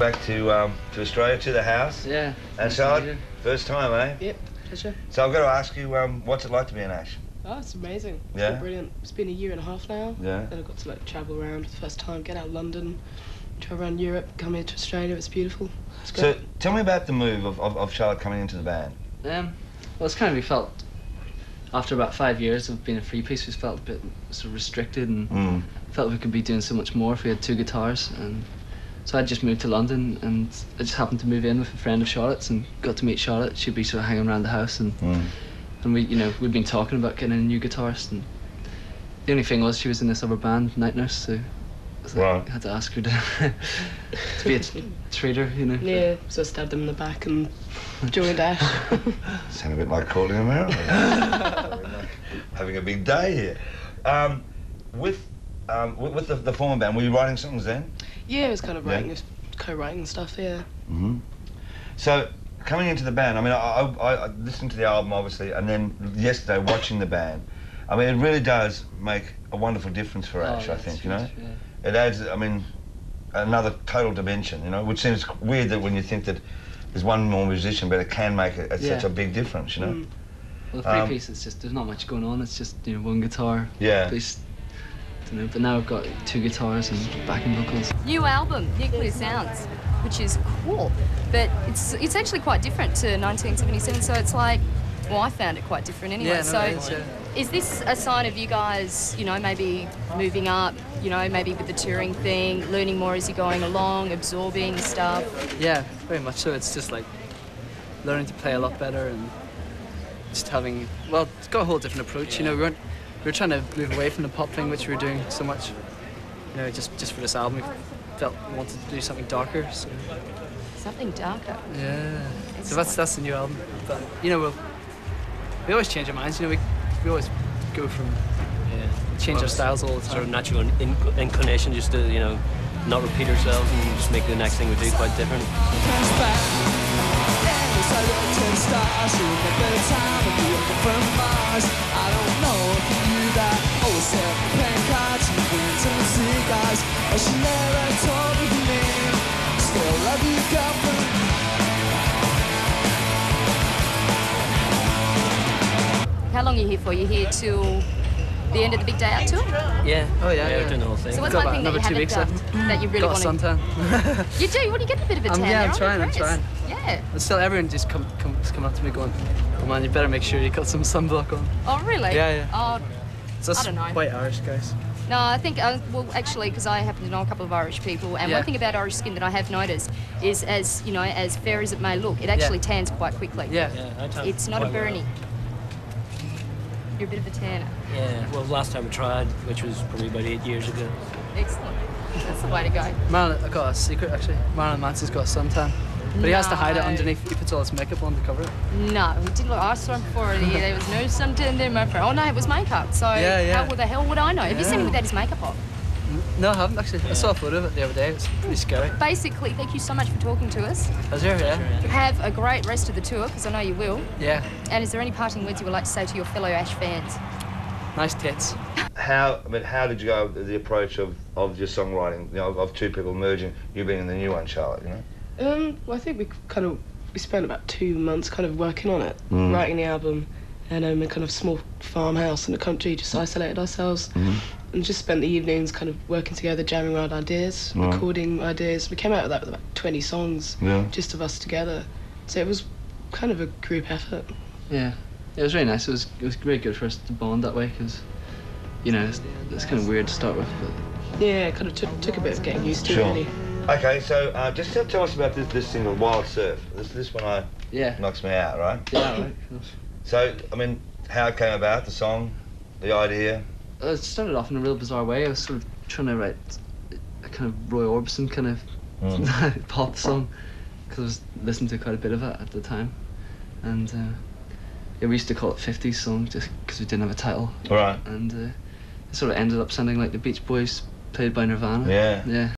back to Australia, to the house. Yeah. And Charlotte, first time, eh? Yep, pleasure. So I've got to ask you, what's it like to be an Ash? Oh, it's amazing. It's Yeah? been brilliant. It's been a year and a half now. Yeah. Then I got to like travel around for the first time, get out of London, travel around Europe, come here to Australia. It's beautiful. It's great. So tell me about the move of Charlotte coming into the band. Well, it's kind of, we felt, after about 5 years of being a free piece, we felt a bit sort of restricted and felt we could be doing so much more if we had 2 guitars. And so I just moved to London, and I just happened to move in with a friend of Charlotte's and got to meet Charlotte. She'd be sort of hanging around the house, and we, you know, we'd been talking about getting a new guitarist, and the only thing was she was in this other band, Night Nurse, so I had to ask her to be a trader, you know. Yeah, so I stabbed them in the back and joined Ash. Sound a bit like calling him out. Having a big day here. With the former band, were you writing songs then? Yeah, it was kind of writing, co-writing stuff, yeah. So, coming into the band, I mean, I listened to the album, obviously, and then yesterday, watching the band, I mean, it really does make a wonderful difference for Ash, I think, you know? Yeah. It adds, I mean, another total dimension, you know, which seems weird that when you think that there's one more musician, but it can make such a big difference, you know? Well, the free piece, it's just, there's not much going on, it's just, you know, one guitar. Yeah. But now I've got 2 guitars and backing vocals. New album, Nuclear Sounds, which is cool, but it's actually quite different to 1977. So it's like, well, I found it quite different anyway. Yeah, Is this a sign of you guys, you know, maybe moving up, you know, maybe with the touring thing, learning more as you're going along, absorbing stuff? Yeah, very much so. It's just like learning to play a lot better and just having, well, it's got a whole different approach. You know, we were trying to move away from the pop thing, which we were doing so much. You know, just for this album, we felt we wanted to do something darker. So. Something darker. Yeah. So that's the new album. But you know, we always change our minds. You know, we always go from change our styles all the time. Sort of natural inclination, just to not repeat ourselves and just make the next thing we do quite different. How long are you here for? You're here till the end of the Big Day Out tour? Yeah. Oh yeah. We're doing the whole thing. So what's one thing that you haven't done that you really want to? Got a suntan. You do? You want to get a bit of a tan? Yeah, I'm trying. Yeah. But still, everyone just come up to me going, "Oh man, you better make sure you got some sunblock on." Oh really? Yeah. Oh, so I don't know. Quite Irish, guys. No, I think, well, actually, because I happen to know a couple of Irish people, and one thing about Irish skin that I have noticed is, as you know, as fair as it may look, it actually tans quite quickly. Yeah. It's not a burnie. You're a bit of a tanner. Yeah. Well, last time we tried, which was probably about 8 years ago. Excellent. That's the way to go. Marilyn, I got a secret actually. Marilyn Manson's got a suntan. But he has to hide it underneath. He puts all his makeup on to cover it. No, we didn't look. I saw him before. There was no suntan there, my friend. Oh no, it was makeup. So how the hell would I know? Have you seen him without his makeup on? No, I haven't actually. I saw a photo of it the other day. It was pretty scary. Basically, thank you so much for talking to us. Was there? Yeah. Have a great rest of the tour, because I know you will. Yeah. And is there any parting words you would like to say to your fellow Ash fans? Nice tits. How did you go with the approach of your songwriting? You know, of 2 people merging, you being the new one, Charlotte. You know. Well, I think we spent about 2 months kind of working on it, writing the album, and a kind of small farmhouse in the country, just isolated ourselves, and just spent the evenings kind of working together, jamming around ideas, recording ideas. We came out with that with about 20 songs, just of us together. So it was kind of a group effort. Yeah, it was really nice. It was really good for us to bond that way, because, you know, it's kind of weird to start with, but yeah, it kind of took a bit of getting used to, really. Okay, so just tell us about this single, Wild Surf. This one knocks me out, right? Yeah, right. So, I mean, how it came about, the song, the idea? It started off in a real bizarre way. I was sort of trying to write a kind of Roy Orbison kind of pop song, because I was listening to quite a bit of it at the time. And we used to call it 50s song just because we didn't have a title. Right. And it sort of ended up sounding like the Beach Boys played by Nirvana. Yeah. Yeah.